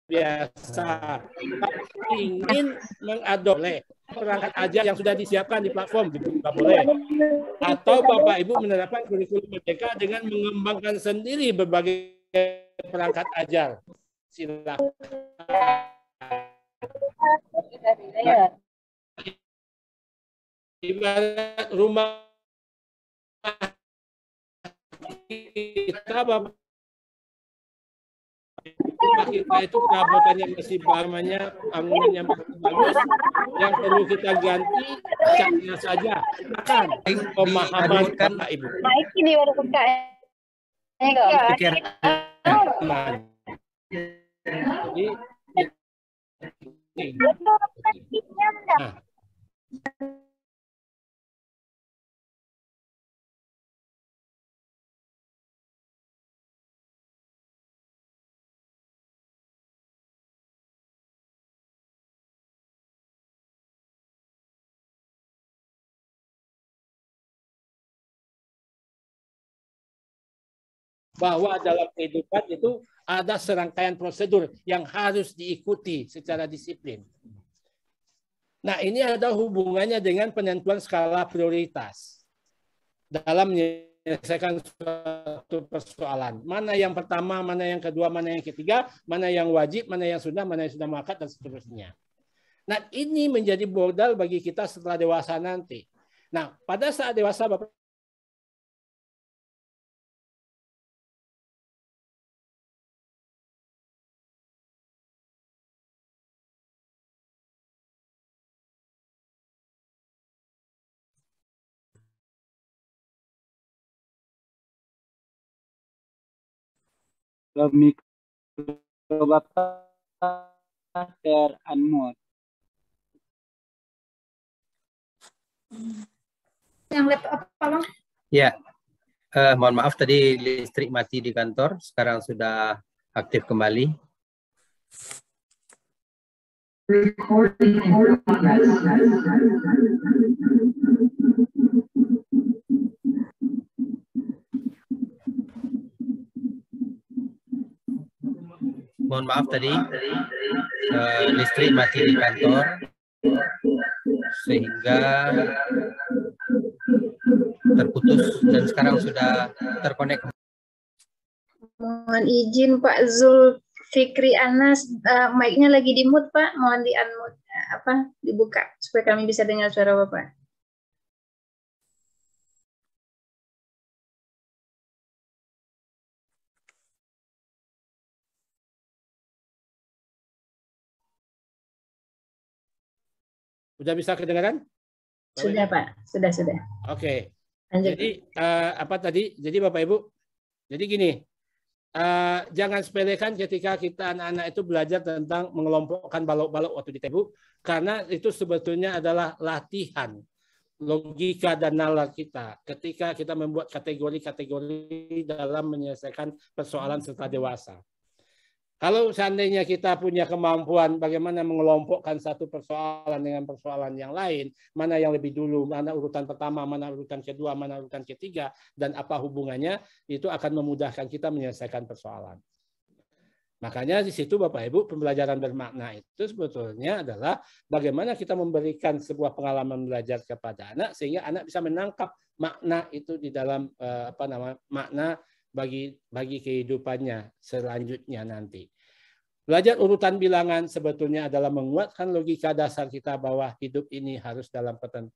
biasa ingin mengadopsi perangkat ajar yang sudah disiapkan di platform juga boleh. Atau Bapak Ibu menerapkan kurikulum merdeka dengan mengembangkan sendiri berbagai perangkat ajar. Silakan. Ibarat rumah kita, Bapak, kita itu perabotannya masih bangunnya bangunannya masih bagus, yang perlu kita ganti catnya saja, bukan pemahaman Bapak Ibu. Baik, ini baru buka. Jadi, nah, bahwa dalam kehidupan itu ada serangkaian prosedur yang harus diikuti secara disiplin. Nah, ini ada hubungannya dengan penentuan skala prioritas dalam menyelesaikan suatu persoalan. Mana yang pertama, mana yang kedua, mana yang ketiga, mana yang wajib, mana yang sunnah, mana yang sudah muakkad, dan seterusnya. Nah, ini menjadi modal bagi kita setelah dewasa nanti. Nah, pada saat dewasa, Bapak mikro Bapak ter-unmute. Yang laptop apa, Bang? Ya, mohon maaf tadi listrik mati di kantor, sekarang sudah aktif kembali. Mohon maaf tadi listrik mati di kantor sehingga terputus dan sekarang sudah terkonek. Mohon izin Pak Zulfikri Anas, mic-nya lagi di mute Pak, mohon di unmute dibuka supaya kami bisa dengar suara Bapak. sudah bisa kedengaran? Sudah Pak, sudah. Oke. Lanjut. Jadi apa tadi? Jadi Bapak Ibu, jadi gini, jangan sepelekan ketika kita anak-anak itu belajar tentang mengelompokkan balok-balok waktu di TEBU, karena itu sebetulnya adalah latihan logika dan nalar kita ketika kita membuat kategori-kategori dalam menyelesaikan persoalan serta dewasa. Kalau seandainya kita punya kemampuan bagaimana mengelompokkan satu persoalan dengan persoalan yang lain, mana yang lebih dulu, mana urutan pertama, mana urutan kedua, mana urutan ketiga, dan apa hubungannya, itu akan memudahkan kita menyelesaikan persoalan. Makanya di situ Bapak Ibu, pembelajaran bermakna itu sebetulnya adalah bagaimana kita memberikan sebuah pengalaman belajar kepada anak sehingga anak bisa menangkap makna itu di dalam makna bagi kehidupannya selanjutnya nanti. Belajar urutan bilangan sebetulnya adalah menguatkan logika dasar kita bahwa hidup ini harus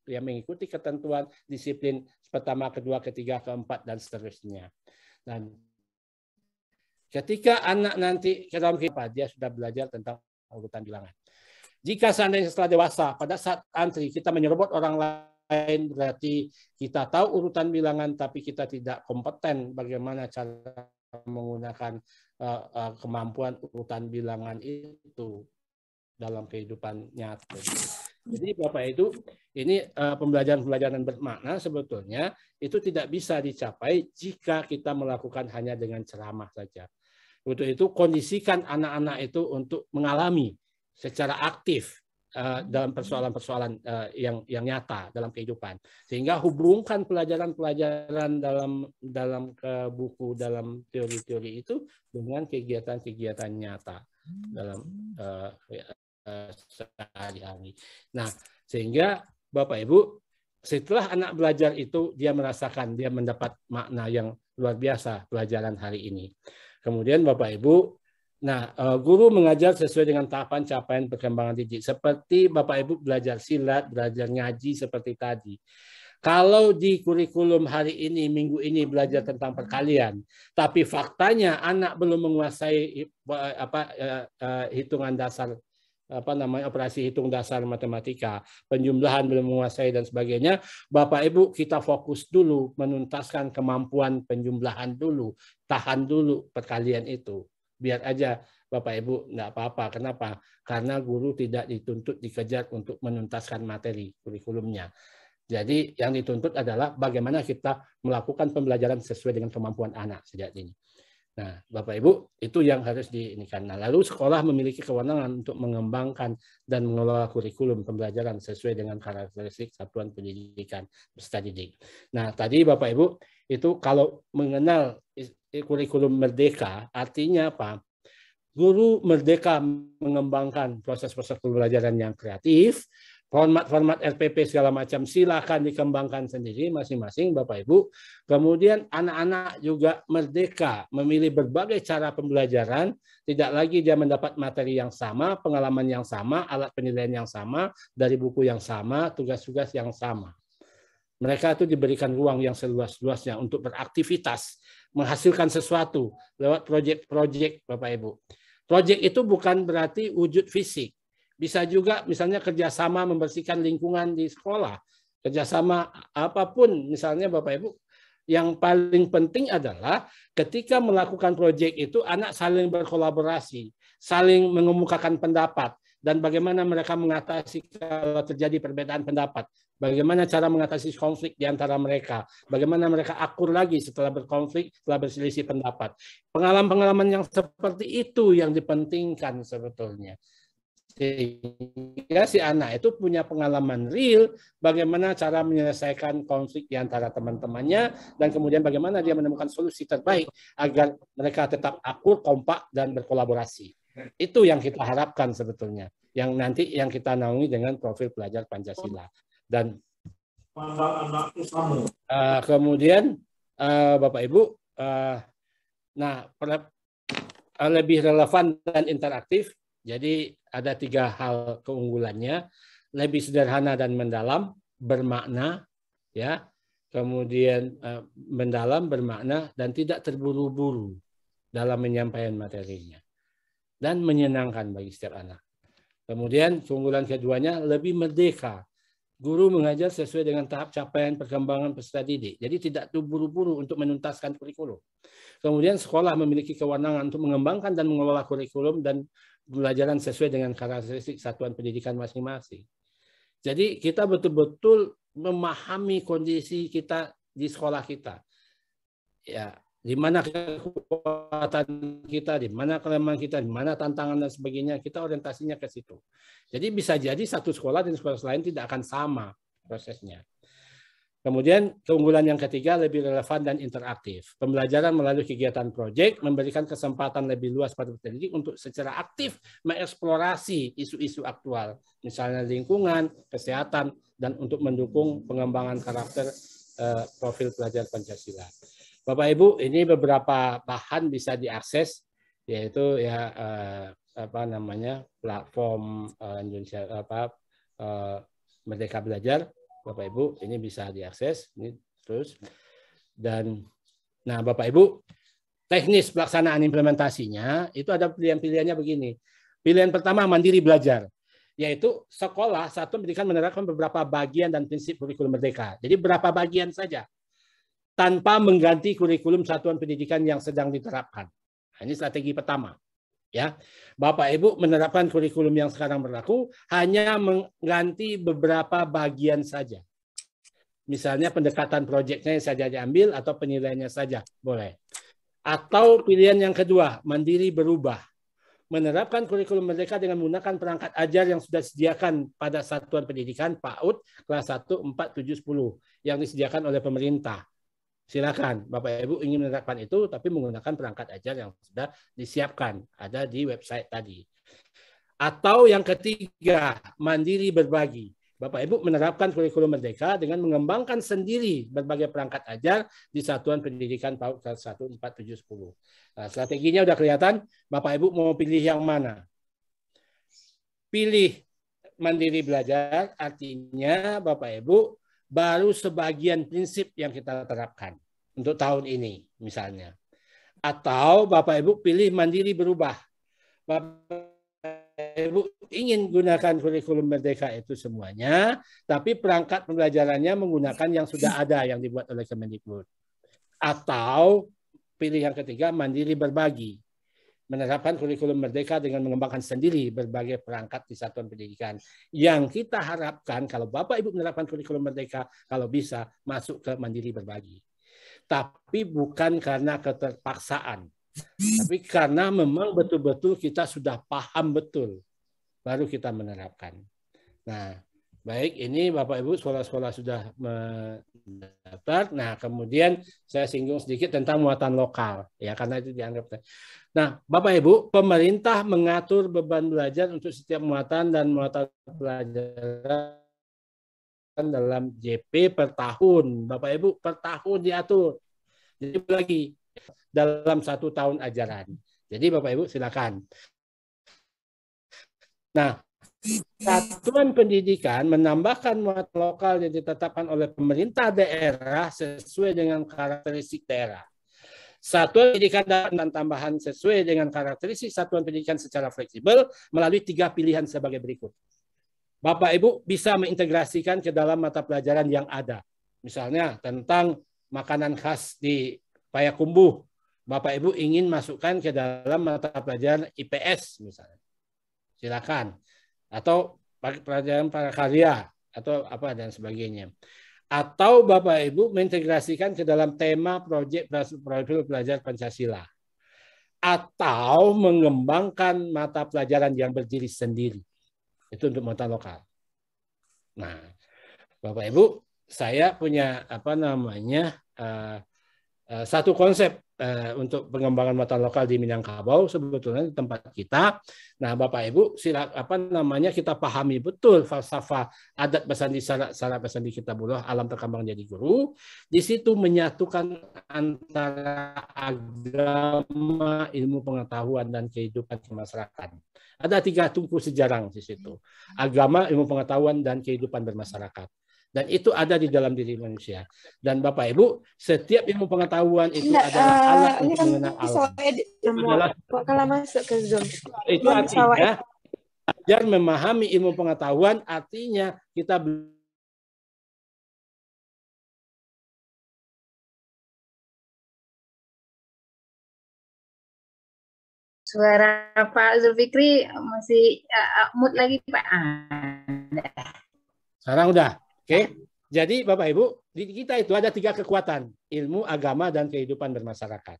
mengikuti ketentuan disiplin pertama, kedua, ketiga, keempat, dan seterusnya. Dan ketika anak nanti ke dalam kehidupan, dia sudah belajar tentang urutan bilangan. Jika seandainya setelah dewasa, pada saat antri kita menyerobot orang lain, berarti kita tahu urutan bilangan tapi kita tidak kompeten bagaimana cara menggunakan kemampuan urutan bilangan itu dalam kehidupan nyata. Jadi Bapak itu ini pembelajaran bermakna sebetulnya itu tidak bisa dicapai jika kita melakukan hanya dengan ceramah saja. Untuk itu kondisikan anak-anak itu untuk mengalami secara aktif dalam persoalan-persoalan yang nyata dalam kehidupan, sehingga hubungkan pelajaran-pelajaran dalam buku, dalam teori-teori itu dengan kegiatan-kegiatan nyata. dalam sehari-hari. Nah, sehingga Bapak Ibu, setelah anak belajar itu dia merasakan, dia mendapat makna yang luar biasa pelajaran hari ini. Kemudian Bapak Ibu, nah guru mengajar sesuai dengan tahapan capaian perkembangan didik. Seperti Bapak Ibu belajar silat, belajar ngaji seperti tadi. Kalau di kurikulum hari ini, minggu ini belajar tentang perkalian, tapi faktanya anak belum menguasai hitungan dasar, operasi hitung dasar matematika, penjumlahan belum menguasai dan sebagainya, Bapak Ibu kita fokus dulu menuntaskan kemampuan penjumlahan dulu, tahan dulu perkalian itu. Biar aja Bapak Ibu enggak apa-apa. Kenapa? Karena guru tidak dituntut dikejar untuk menuntaskan materi kurikulumnya. Jadi yang dituntut adalah bagaimana kita melakukan pembelajaran sesuai dengan kemampuan anak sejak dini. Nah, Bapak Ibu, itu yang harus diinikan. Nah, lalu sekolah memiliki kewenangan untuk mengembangkan dan mengelola kurikulum pembelajaran sesuai dengan karakteristik satuan pendidikan peserta didik. Nah, tadi Bapak Ibu, itu kalau mengenal kurikulum merdeka, artinya apa? Guru merdeka mengembangkan proses-proses pembelajaran yang kreatif, format-format RPP segala macam silakan dikembangkan sendiri masing-masing Bapak Ibu. Kemudian anak-anak juga merdeka memilih berbagai cara pembelajaran, tidak lagi dia mendapat materi yang sama, pengalaman yang sama, alat penilaian yang sama, dari buku yang sama, tugas-tugas yang sama. Mereka itu diberikan ruang yang seluas-luasnya untuk beraktivitas, menghasilkan sesuatu lewat proyek-proyek Bapak Ibu. Proyek itu bukan berarti wujud fisik. Bisa juga misalnya kerjasama membersihkan lingkungan di sekolah, kerjasama apapun misalnya Bapak Ibu. Yang paling penting adalah ketika melakukan proyek itu anak saling berkolaborasi, saling mengemukakan pendapat, dan bagaimana mereka mengatasi kalau terjadi perbedaan pendapat, bagaimana cara mengatasi konflik di antara mereka, bagaimana mereka akur lagi setelah berkonflik, setelah berselisih pendapat. Pengalaman-pengalaman yang seperti itu yang dipentingkan sebetulnya. Sehingga si anak itu punya pengalaman real bagaimana cara menyelesaikan konflik di antara teman-temannya dan kemudian bagaimana dia menemukan solusi terbaik agar mereka tetap akur, kompak, dan berkolaborasi. Itu yang kita harapkan sebetulnya. Yang nanti yang kita naungi dengan profil pelajar Pancasila. Dan kemudian Bapak Ibu, lebih relevan dan interaktif. Jadi ada 3 hal keunggulannya, lebih sederhana dan mendalam, bermakna, ya, kemudian mendalam, bermakna, dan tidak terburu-buru dalam menyampaikan materinya, dan menyenangkan bagi setiap anak. Kemudian keunggulan keduanya lebih merdeka. Guru mengajar sesuai dengan tahap capaian perkembangan peserta didik, jadi tidak terburu-buru untuk menuntaskan kurikulum. Kemudian sekolah memiliki kewenangan untuk mengembangkan dan mengelola kurikulum dan pembelajaran sesuai dengan karakteristik satuan pendidikan masing-masing. Jadi kita betul-betul memahami kondisi kita di sekolah kita. Ya, di mana kekuatan kita, di mana kelemahan kita, di mana tantangan dan sebagainya, kita orientasinya ke situ. Jadi bisa jadi satu sekolah dan sekolah lain tidak akan sama prosesnya. Kemudian keunggulan yang ketiga lebih relevan dan interaktif. Pembelajaran melalui kegiatan proyek memberikan kesempatan lebih luas pada peserta didik untuk secara aktif mengeksplorasi isu-isu aktual, misalnya lingkungan, kesehatan, dan untuk mendukung pengembangan karakter profil pelajar Pancasila. Bapak Ibu, ini beberapa bahan bisa diakses, yaitu ya platform Indonesia Merdeka Belajar. Bapak Ibu, ini bisa diakses, ini terus. Dan nah Bapak Ibu, teknis pelaksanaan implementasinya itu ada pilihan-pilihannya begini. Pilihan pertama mandiri belajar, yaitu sekolah satuan pendidikan menerapkan beberapa bagian dan prinsip kurikulum merdeka. Jadi berapa bagian saja, tanpa mengganti kurikulum satuan pendidikan yang sedang diterapkan. Nah, ini strategi pertama. Ya, Bapak Ibu menerapkan kurikulum yang sekarang berlaku hanya mengganti beberapa bagian saja. Misalnya pendekatan proyeknya yang saja diambil atau penilaiannya saja boleh. Atau pilihan yang kedua, mandiri berubah. Menerapkan kurikulum merdeka dengan menggunakan perangkat ajar yang sudah disediakan pada satuan pendidikan PAUD kelas 1, 4, 7, 10 yang disediakan oleh pemerintah. Silakan, Bapak Ibu ingin menerapkan itu, tapi menggunakan perangkat ajar yang sudah disiapkan, ada di website tadi. Atau yang ketiga, mandiri berbagi. Bapak Ibu menerapkan kurikulum Merdeka dengan mengembangkan sendiri berbagai perangkat ajar di Satuan Pendidikan PAUD kelas 1, 4, 7, 10. Nah, strateginya udah kelihatan, Bapak Ibu mau pilih yang mana? Pilih mandiri belajar, artinya Bapak Ibu baru sebagian prinsip yang kita terapkan untuk tahun ini misalnya. Atau Bapak Ibu pilih mandiri berubah. Bapak Ibu ingin gunakan kurikulum Merdeka itu semuanya, tapi perangkat pembelajarannya menggunakan yang sudah ada yang dibuat oleh Kemendikbud. Atau pilih yang ketiga, mandiri berbagi. Menerapkan kurikulum Merdeka dengan mengembangkan sendiri berbagai perangkat di satuan pendidikan. Yang kita harapkan kalau Bapak Ibu menerapkan kurikulum Merdeka, kalau bisa masuk ke mandiri berbagi. Tapi bukan karena keterpaksaan, tapi karena memang betul-betul kita sudah paham betul, baru kita menerapkan. Nah, baik, ini Bapak Ibu sekolah-sekolah sudah mendaftar. Nah, kemudian saya singgung sedikit tentang muatan lokal, ya karena itu dianggap. Nah, Bapak Ibu, pemerintah mengatur beban belajar untuk setiap muatan dan muatan pelajaran dalam JP per tahun. Bapak Ibu, per tahun diatur. Jadi lagi dalam 1 tahun ajaran. Jadi Bapak Ibu silakan. Nah, Satuan Pendidikan menambahkan muatan lokal yang ditetapkan oleh pemerintah daerah sesuai dengan karakteristik daerah. Satuan pendidikan dan tambahan sesuai dengan karakteristik satuan pendidikan secara fleksibel melalui 3 pilihan sebagai berikut. Bapak Ibu bisa mengintegrasikan ke dalam mata pelajaran yang ada. Misalnya tentang makanan khas di Payakumbuh. Bapak Ibu ingin masukkan ke dalam mata pelajaran IPS misalnya. Silakan. Atau pelajaran prakarya atau apa dan sebagainya. Atau Bapak Ibu mengintegrasikan ke dalam tema proyek profil pelajar Pancasila. Atau mengembangkan mata pelajaran yang berdiri sendiri. Itu untuk mata lokal. Nah, Bapak Ibu, saya punya satu konsep untuk pengembangan mata lokal di Minangkabau sebetulnya di tempat kita. Nah, Bapak Ibu, kita pahami betul falsafah adat Basandi syarat Basandi Kitabullah alam terkembang jadi guru. Di situ menyatukan antara agama, ilmu pengetahuan dan kehidupan masyarakat. Ada 3 tungku sejarah di situ. Agama, ilmu pengetahuan dan kehidupan bermasyarakat. Dan itu ada di dalam diri manusia. Dan Bapak Ibu, setiap ilmu pengetahuan itu adalah alat untuk mengenal alam. Kalau masuk ke Zoom. Itu artinya, belajar memahami ilmu pengetahuan, artinya kita Suara Pak Zulfikri masih mute lagi Pak. Sekarang udah. Oke, jadi Bapak Ibu, di kita itu ada 3 kekuatan, ilmu, agama, dan kehidupan bermasyarakat.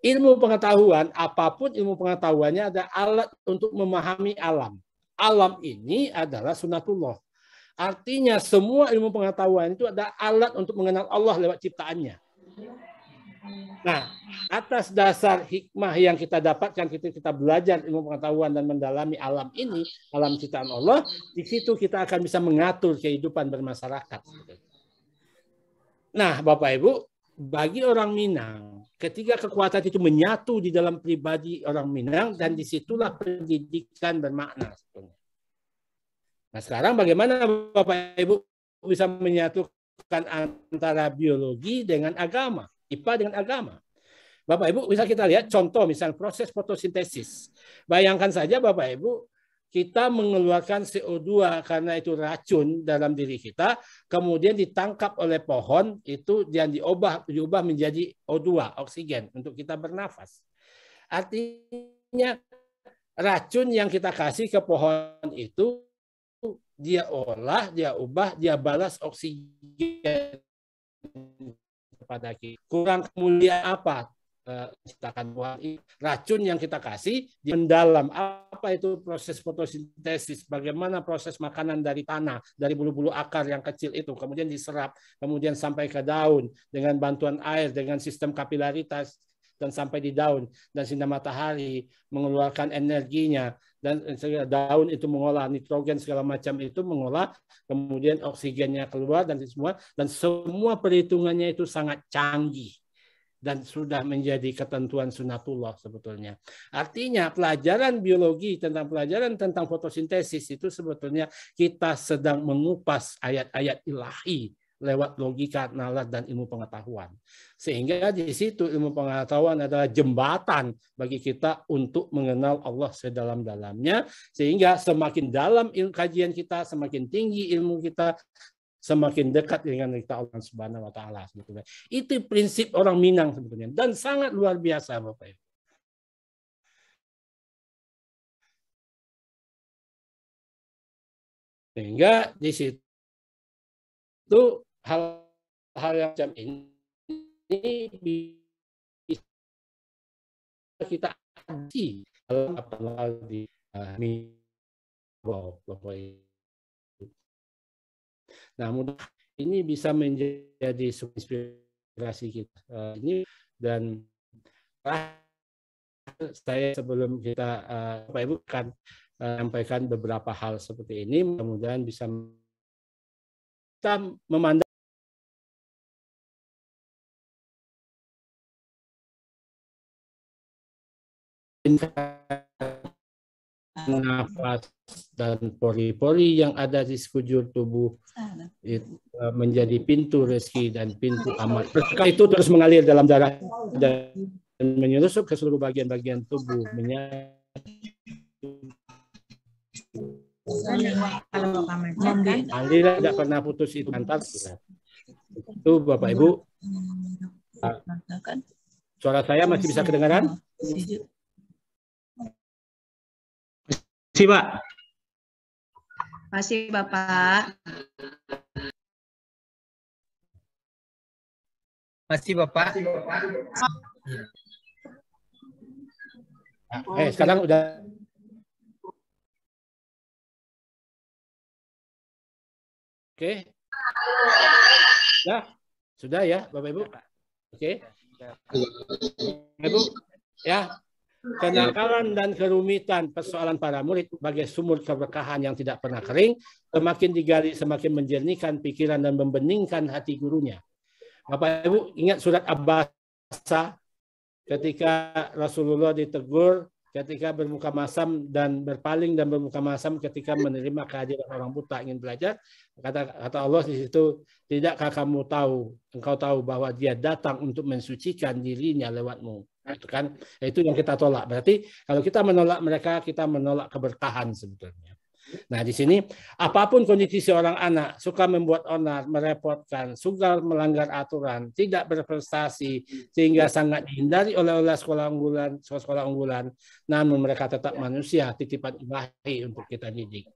Ilmu pengetahuan, apapun ilmu pengetahuannya ada alat untuk memahami alam. Alam ini adalah sunatullah. Artinya semua ilmu pengetahuan itu ada alat untuk mengenal Allah lewat ciptaannya. Nah, atas dasar hikmah yang kita dapatkan kita belajar ilmu pengetahuan dan mendalami alam ini, alam ciptaan Allah, di situ kita akan bisa mengatur kehidupan bermasyarakat. Nah, Bapak Ibu, bagi orang Minang, ketika kekuatan itu menyatu di dalam pribadi orang Minang, dan disitulah pendidikan bermakna. Nah, sekarang bagaimana Bapak Ibu bisa menyatukan antara biologi dengan agama? IPA dengan agama. Bapak Ibu bisa kita lihat contoh misalnya proses fotosintesis. Bayangkan saja Bapak Ibu, kita mengeluarkan CO2 karena itu racun dalam diri kita, kemudian ditangkap oleh pohon, itu yang diubah menjadi O2, oksigen, untuk kita bernafas. Artinya racun yang kita kasih ke pohon itu, dia olah, dia ubah, dia balas oksigen kepada kita. Kurang kemuliaan apa ciptakan racun yang kita kasih di mendalam. Apa itu proses fotosintesis? Bagaimana proses makanan dari tanah, dari bulu-bulu akar yang kecil itu, kemudian diserap, kemudian sampai ke daun dengan bantuan air, dengan sistem kapilaritas, dan sampai di daun, dan sinar matahari mengeluarkan energinya, dan daun itu mengolah nitrogen segala macam itu mengolah, kemudian oksigennya keluar dan semua perhitungannya itu sangat canggih dan sudah menjadi ketentuan sunatullah sebetulnya. Artinya pelajaran biologi pelajaran tentang fotosintesis itu sebetulnya kita sedang mengupas ayat-ayat ilahi lewat logika, nalar, dan ilmu pengetahuan. Sehingga di situ ilmu pengetahuan adalah jembatan bagi kita untuk mengenal Allah sedalam-dalamnya. Sehingga semakin dalam kajian kita, semakin tinggi ilmu kita, semakin dekat dengan kita Allah Subhanahu wa Ta'ala. Itu prinsip orang Minang sebetulnya. Dan sangat luar biasa, Bapak Ibu. Sehingga di situ hal-hal yang macam ini bisa kita adil dalam apalagi di nah, mudah ini bisa menjadi inspirasi kita ini. Dan saya sebelum kita Bapak Ibu kan sampaikan beberapa hal seperti ini, mudah-mudahan bisa kita memandang nafas dan pori-pori yang ada di sekujur tubuh menjadi pintu rezeki dan pintu amal. Berkah itu terus mengalir dalam darah dan menyelusup ke seluruh bagian-bagian tubuh. Alhamdulillah tidak pernah putus itu antar. Itu Bapak Ibu. Suara saya masih bisa kedengaran? Masih Pak? Masih Bapak. Masih Bapak. Sekarang udah. Oke. Ya, sudah ya Bapak Ibu. Oke. Ibu, ya. Kenakalan dan kerumitan persoalan para murid sebagai sumur keberkahan yang tidak pernah kering, semakin digali semakin menjernihkan pikiran dan membeningkan hati gurunya. Bapak Ibu ingat surat Abasa ketika Rasulullah ditegur ketika bermuka masam dan berpaling dan bermuka masam ketika menerima kehadiran orang buta ingin belajar. Kata Allah di situ, tidakkah kamu tahu, engkau tahu bahwa dia datang untuk mensucikan dirinya lewatmu. Itu kan, itu yang kita tolak. Berarti kalau kita menolak mereka, kita menolak keberkahan sebetulnya. Nah di sini apapun kondisi seorang anak, suka membuat onar, merepotkan, suka melanggar aturan, tidak berprestasi sehingga sangat dihindari oleh sekolah unggulan, namun mereka tetap manusia, titipan ilahi untuk kita didik.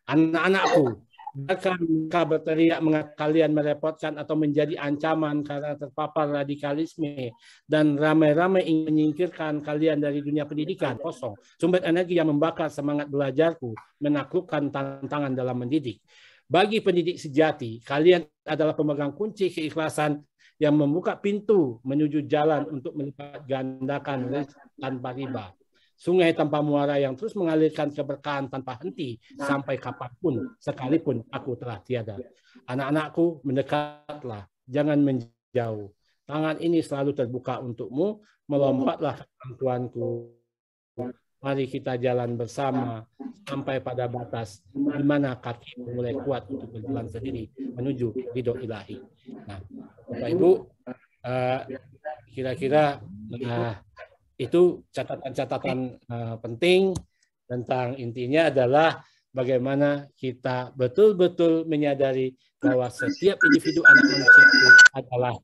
Anak-anakku, bahkan mereka berteriak mengatakan kalian merepotkan atau menjadi ancaman karena terpapar radikalisme dan ramai-ramai ingin menyingkirkan kalian dari dunia pendidikan. Kosong. Sumber energi yang membakar semangat belajarku, menaklukkan tantangan dalam mendidik. Bagi pendidik sejati, kalian adalah pemegang kunci keikhlasan yang membuka pintu menuju jalan untuk melipat gandakan tanpa riba. Sungai tanpa muara yang terus mengalirkan keberkahan tanpa henti sampai kapanpun, sekalipun aku telah tiada. Anak-anakku, mendekatlah, jangan menjauh. Tangan ini selalu terbuka untukmu, melompatlah ke Tuanku. Mari kita jalan bersama sampai pada batas di mana kaki mulai kuat untuk berjalan sendiri menuju ridho ilahi. Nah, Bapak Ibu, kira-kira itu catatan-catatan penting tentang intinya adalah bagaimana kita betul-betul menyadari bahwa setiap individu anak manusia itu adalah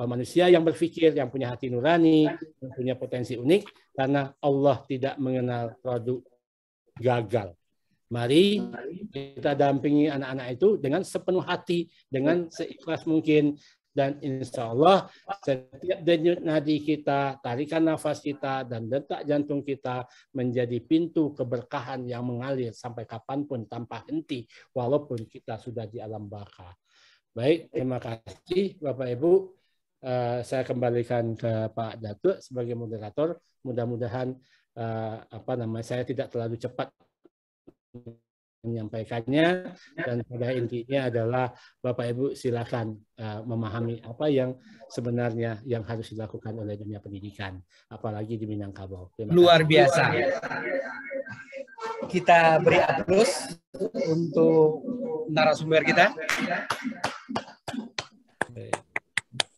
manusia yang berpikir, yang punya hati nurani, yang punya potensi unik, karena Allah tidak mengenal produk gagal. Mari kita dampingi anak-anak itu dengan sepenuh hati, dengan seikhlas mungkin, Dan insya Allah setiap denyut nadi kita, tarikan nafas kita, dan detak jantung kita menjadi pintu keberkahan yang mengalir sampai kapanpun tanpa henti, walaupun kita sudah di alam baka. Baik, terima kasih Bapak Ibu. Saya kembalikan ke Pak Datuk sebagai moderator. Mudah-mudahan saya tidak terlalu cepat menyampaikannya, dan pada intinya adalah Bapak Ibu silakan memahami apa yang sebenarnya yang harus dilakukan oleh dunia pendidikan, apalagi di Minangkabau. Luar biasa. Kita beri aplaus untuk narasumber kita.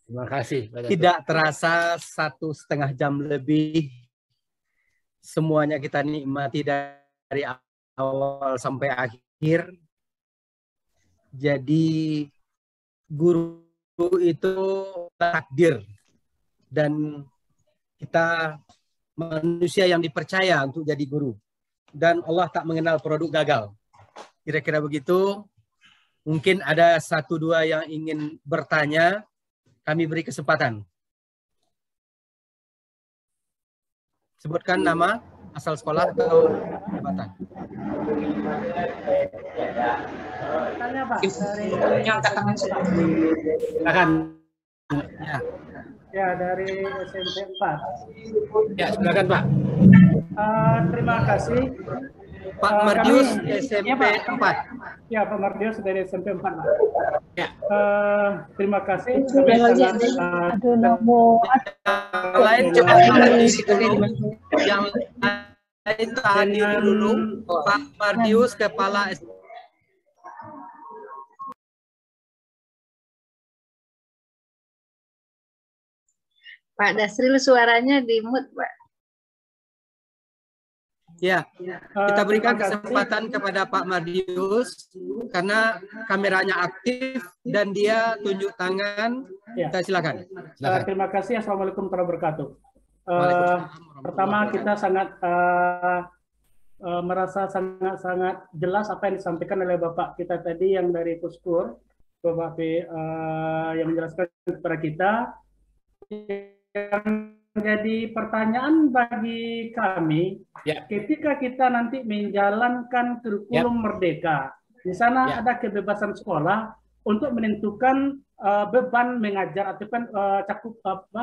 Terima kasih. Tidak terasa 1,5 jam lebih semuanya kita nikmati dari awal sampai akhir. Jadi guru itu takdir, dan kita manusia yang dipercaya untuk jadi guru, dan Allah tak mengenal produk gagal. Kira-kira begitu. Mungkin ada 1-2 yang ingin bertanya, kami beri kesempatan. Sebutkan nama, asal sekolah atau jabatan. Tanya Pak, dari yang katakan Silakan. ya dari SMP 4. Ya, silakan Pak. Terima kasih. Pak Mardius, SMP ya, Pak. 4. Ya, Pak Mardius dari SMP 4. Pak. Ya. Terima kasih. Kami sangat lain coba dulu. Yang lain hadir dulu. Pak Mardius, Kepala Pak Dasril suaranya di mute, Pak. Ya, kita berikan kesempatan kepada Pak Mardius karena kameranya aktif dan dia tunjuk tangan. Ya. Kita silakan. Terima kasih. Assalamualaikum warahmatullahi wabarakatuh. Pertama, kita sangat merasa sangat jelas apa yang disampaikan oleh Bapak kita tadi yang dari Puskur, Bapak yang menjelaskan kepada kita. Yang menjadi pertanyaan bagi kami, ketika kita nanti menjalankan kurikulum Merdeka, di sana ada kebebasan sekolah untuk menentukan beban mengajar atau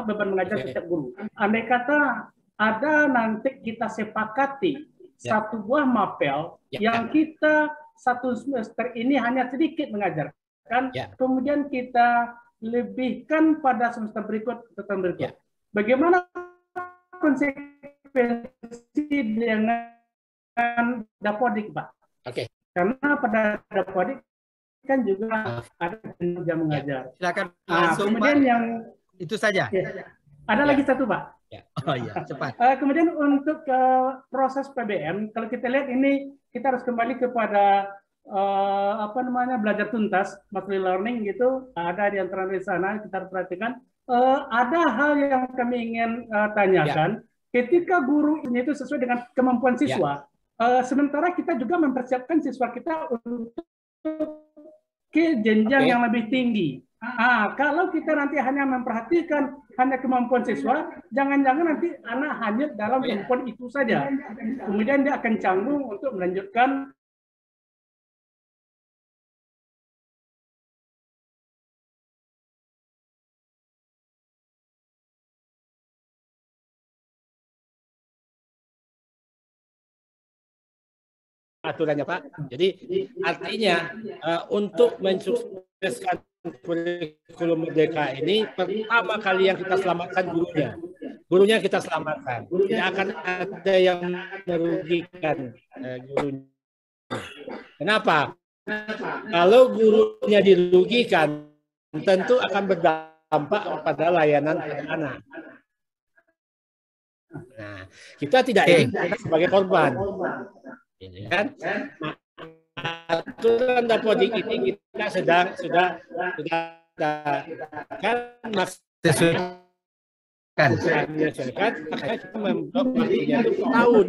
beban mengajar setiap guru. Andai kata ada nanti kita sepakati satu buah mapel yang kita satu semester ini hanya sedikit mengajarkan, kemudian kita lebihkan pada semester berikut. Bagaimana konsekuensi dengan Dapodik, Pak? Oke. Karena pada Dapodik kan juga ada jam mengajar. Silakan langsung, kemudian Pak. Yang itu saja. Ada lagi satu, Pak. Oh iya, cepat. Kemudian untuk proses PBM, kalau kita lihat ini kita harus kembali kepada belajar tuntas, monthly learning gitu. Ada di antara di sana kita harus perhatikan. Ada hal yang kami ingin tanyakan. Ketika guru ini itu sesuai dengan kemampuan siswa, sementara kita juga mempersiapkan siswa kita untuk ke jenjang yang lebih tinggi. Kalau kita nanti hanya memperhatikan hanya kemampuan siswa, jangan-jangan nanti anak hanya dalam kemampuan itu saja. Kemudian dia akan canggung untuk melanjutkan aturannya, Pak. Jadi artinya untuk mensukseskan kurikulum Merdeka ini, pertama kali yang kita selamatkan gurunya. Gurunya kita selamatkan. Tidak akan ada yang merugikan gurunya. Kenapa? Kalau gurunya dirugikan, tentu akan berdampak pada layanan anak-anak. Nah, kita tidak ingin sebagai korban. Kan? Aturan Dapodik ini kita sudah kan menyesuaikan, makanya kita membuat waktunya itu tahun.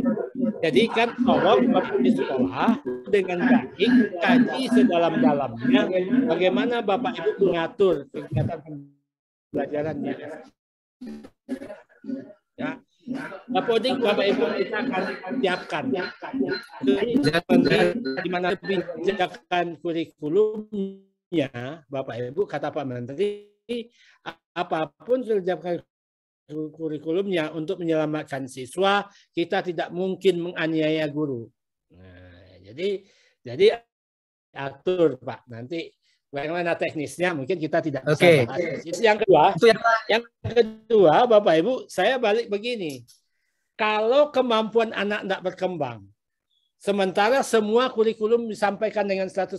Jadi kan tolong Bapak di sekolah dengan baik kaji sedalam-dalamnya bagaimana Bapak Ibu mengatur kegiatan pelajaran di ya. Uploading Bapak Ibu kita akan siapkan. Di mana kebijakan kurikulumnya, Bapak Ibu, kata Pak Menteri, apapun kebijakan kurikulumnya untuk menyelamatkan siswa, kita tidak mungkin menganiaya guru. Nah, jadi atur Pak. Nanti bagaimana teknisnya mungkin kita tidak bisa bahas. Yang kedua, Bapak Ibu, saya balik begini. Kalau kemampuan anak tidak berkembang, sementara semua kurikulum disampaikan dengan 100%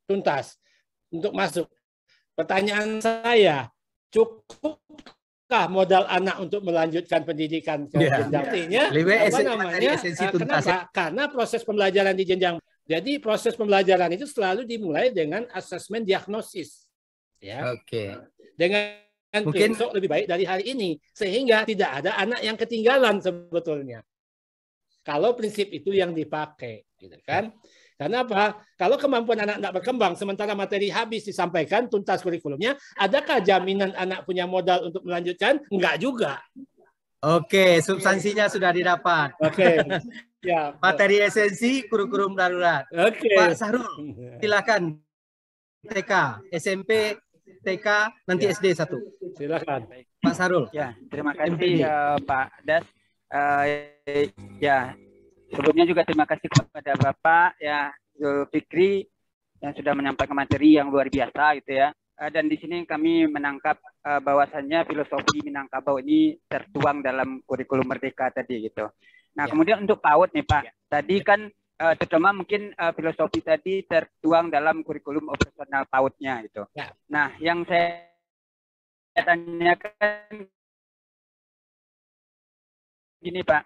tuntas untuk masuk. Pertanyaan saya, cukupkah modal anak untuk melanjutkan pendidikan ke jenjang tingginya? Kenapa? Karena proses pembelajaran di jenjang. Jadi proses pembelajaran itu selalu dimulai dengan asesmen diagnosis. Ya. Oke. Dengan mungkin besok lebih baik dari hari ini, sehingga tidak ada anak yang ketinggalan sebetulnya. Kalau prinsip itu yang dipakai, gitu kan? Karena apa? Kalau kemampuan anak tidak berkembang, sementara materi habis disampaikan tuntas kurikulumnya, adakah jaminan anak punya modal untuk melanjutkan? Enggak juga. Oke, substansinya sudah didapat. Oke. Ya. Materi esensi kurikulum darurat. Oke. Pak Sahrul, silakan. TK, SMP, TK, nanti SD 1. Silakan. Pak Sahrul. Ya, terima kasih Pak Das. Ya, sebelumnya juga terima kasih kepada Bapak ya Zulfikri yang sudah menyampaikan materi yang luar biasa gitu ya. Dan di sini kami menangkap bahwasannya filosofi Minangkabau ini tertuang dalam kurikulum Merdeka tadi gitu. Nah, kemudian untuk PAUD nih Pak, tadi kan terutama mungkin filosofi tadi tertuang dalam kurikulum operasional PAUD-nya gitu. Nah, yang saya tanyakan gini Pak,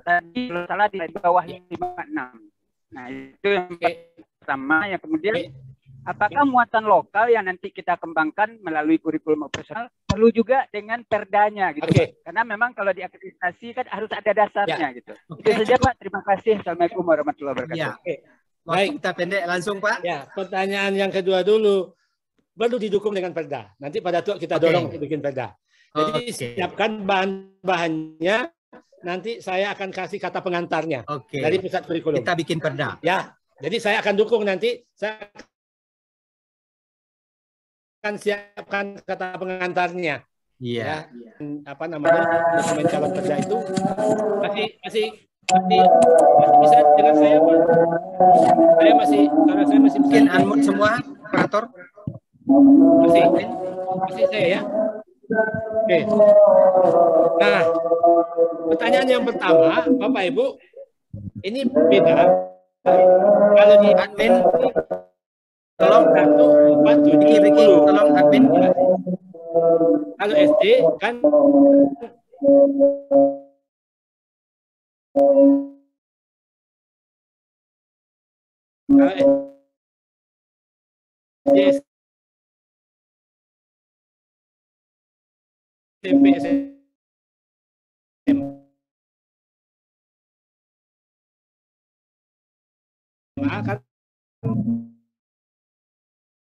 tadi kalau salah di bawah 56. Nah, itu yang pertama. Yang kemudian, apakah muatan lokal yang nanti kita kembangkan melalui kurikulum operasional perlu juga dengan perdanya gitu Pak? Karena memang kalau diakreditasi kan harus ada dasarnya gitu. Itu saja Pak, terima kasih. Assalamualaikum warahmatullahi wabarakatuh. Baik, kita pendek langsung Pak. Ya, pertanyaan yang kedua dulu, perlu didukung dengan perda. Nanti pada waktu kita dorong untuk bikin perda. Jadi siapkan bahan-bahannya. Nanti saya akan kasih kata pengantarnya dari pusat kurikulum. Kita bikin perda. Ya, jadi saya akan dukung nanti. Saya akan siapkan kata pengantarnya. Iya. Ya, apa namanya dokumen calon perda itu masih bisa dengan saya Pak. Saya masih bikin unmute semua operator. Masih saya ya. Oke. Nah, pertanyaan yang pertama, Bapak Ibu, ini beda. Kalau di admin, tolong 1, 4, 7, 10. Tolong admin. Kalau SD kan SMP, SMA kan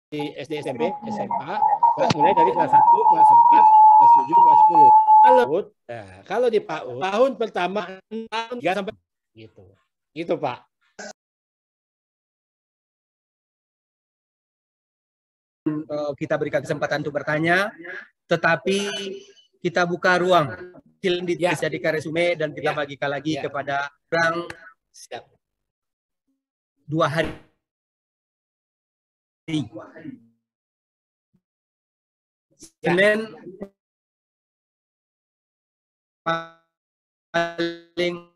di SD, SMP, SMA mulai dari kelas 1, kelas 4, kelas 7, kelas 10. Kalau di PAUD tahun pertama tahun 3 sampai gitu. Gitu Pak. Kita berikan kesempatan untuk bertanya, tetapi kita buka ruang film dijadikan resume dan kita bagikan lagi kepada orang 2 hari. Senin paling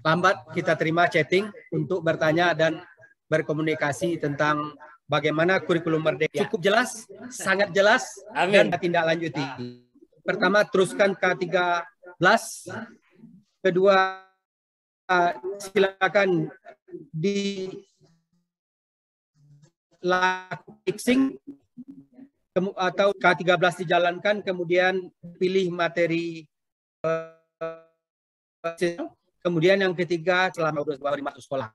lambat kita terima chatting untuk bertanya dan berkomunikasi tentang bagaimana kurikulum Merdeka. Cukup jelas, sangat jelas, dan tindak lanjuti. Pertama, teruskan K13. Kedua, silakan di fixing atau K13 dijalankan, kemudian pilih materi. Kemudian yang ketiga, selama 2 hari masuk sekolah.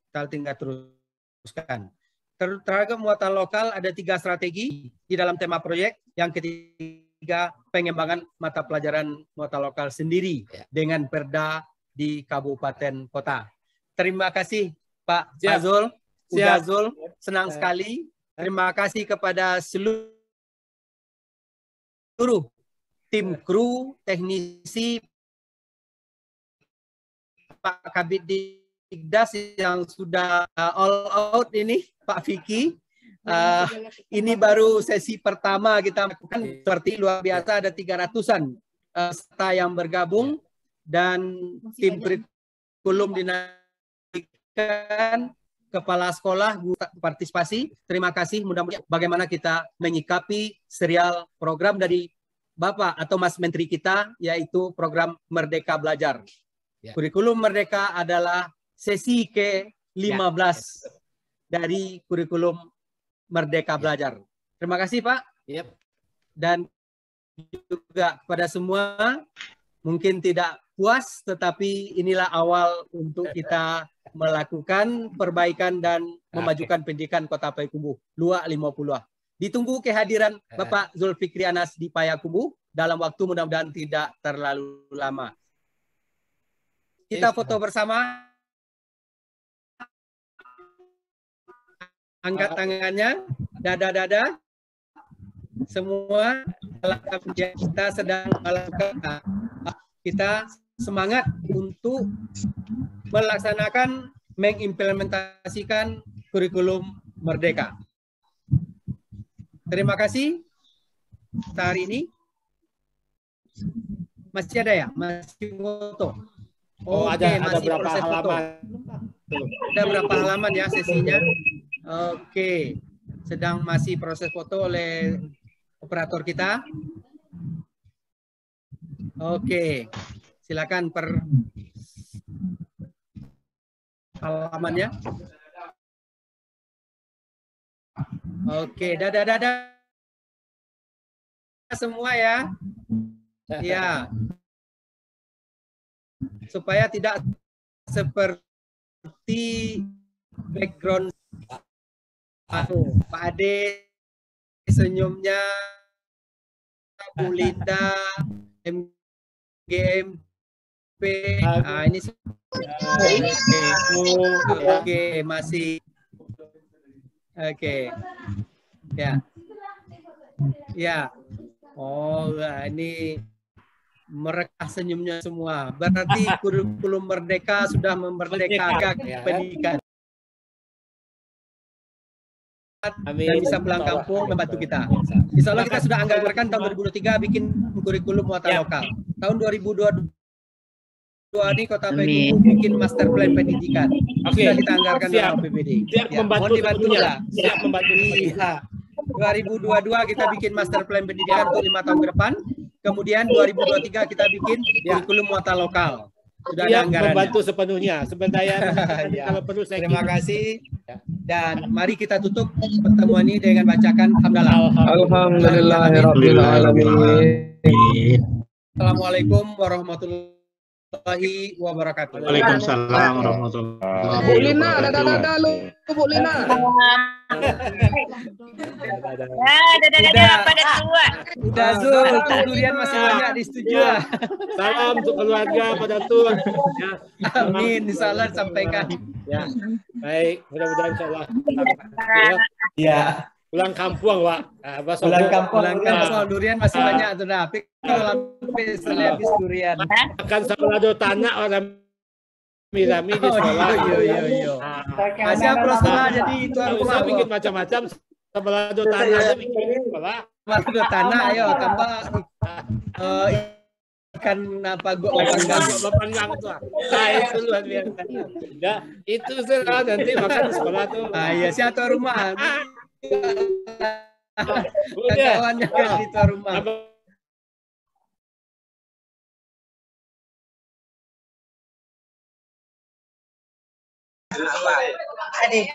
Kita tinggal teruskan. Terhadap muatan lokal ada 3 strategi di dalam tema proyek. Yang ketiga, pengembangan mata pelajaran muatan lokal sendiri dengan perda di kabupaten kota. Terima kasih Pak Fazul, Udazul, senang sekali. Terima kasih kepada seluruh tim kru, teknisi, Pak Kabid Digdas yang sudah all out ini, Pak Vicky. Ini baru sesi pertama kita lakukan, seperti luar biasa ada 300-an peserta yang bergabung dan tim kurikulum dinamika, kepala sekolah, guru partisipasi. Terima kasih. Mudah-mudahan bagaimana kita menyikapi serial program dari Bapak atau Mas Menteri kita, yaitu program Merdeka Belajar. Kurikulum Merdeka adalah sesi ke-15 dari kurikulum Merdeka Belajar. Terima kasih Pak. Dan juga kepada semua, mungkin tidak puas, tetapi inilah awal untuk kita melakukan perbaikan dan memajukan pendidikan Kota Payakumbuh. Luak 50. Ditunggu kehadiran Bapak Zulfikri Anas di Payakumbuh dalam waktu mudah-mudahan tidak terlalu lama. Kita foto bersama. Angkat tangannya, dada-dada. Semua kita sedang melakukan, kita semangat untuk melaksanakan, mengimplementasikan kurikulum Merdeka. Terima kasih. Hari ini masih ada ya? Masih foto? Oh, Oke, ada berapa halaman? Ada berapa halaman ya sesinya? Oke, sedang masih proses foto oleh operator kita. Oke, silakan per halamannya. Oke, dadah semua ya. Ya. Supaya tidak seperti background Pak Ade senyumnya, Bu Linda, MGMP. Nah, ini oke, masih oke. Ya. Ya. Oh, ini mereka senyumnya semua. Berarti kurikulum Merdeka sudah memerdekakan pendidikan. Amin. Dan bisa pulang kampung membantu kita. Insya Allah kita sudah anggarkan tahun 2023 bikin kurikulum muatan lokal. Tahun 2022 ini Kota Payakumbuh bikin master plan pendidikan. Sudah kita anggarkan dalam APBD. Siap membantu. Mohon dibantu ya. Siap membantu. Iya. 2022 kita bikin master plan pendidikan untuk 5 tahun ke depan. Kemudian 2023 kita bikin kurikulum muatan lokal. Sudah ada anggarannya. Membantu sepenuhnya. Sebenarnya kalau perlu saya terima kasih. Dan mari kita tutup pertemuan ini dengan bacakan hamdalah. Alhamdulillahirabbil alamin. Assalamualaikum warahmatullahi wabarakatuh. Waalaikumsalam warahmatullahi wabarakatuh. Bu Lina, dadah lu, Bu Lina. Dadah pada tua. Udah Zul, durian masih banyak di studio. Salam untuk keluarga pada tua. Ya. Amin, insyaallah sampaikan. Ya. Baik, mudah-mudahan insyaallah. Ya. Pulang kampung, Pak. Pulang kampung, durian masih banyak tuh. Tapi kalau sampai habis durian. Akan sabalado tanah orang Mirami di sekolah. Yo. Masih apros sekolah jadi tuan rumah bikin macam-macam. Sabalado tanah aja bikin sekolah. Sabalado tanah, ayo tambah ikan apa Bapak tuh. Itu luar biasa. Ya, itu setelah nanti makan di sekolah tuh. Iya, si tuan rumah. Kawannya kan di tuan rumah. Adik.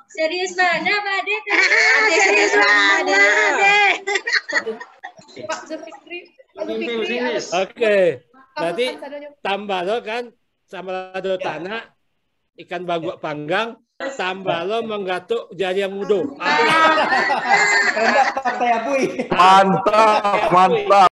Serius mana Pak Ade? Serius mana Ade? Pak Zulfikri. Oke, berarti tambah loh kan sambal lado tanah, ikan bagok panggang, sambalo menggatuk jari yang mudo. Mantap, mantap.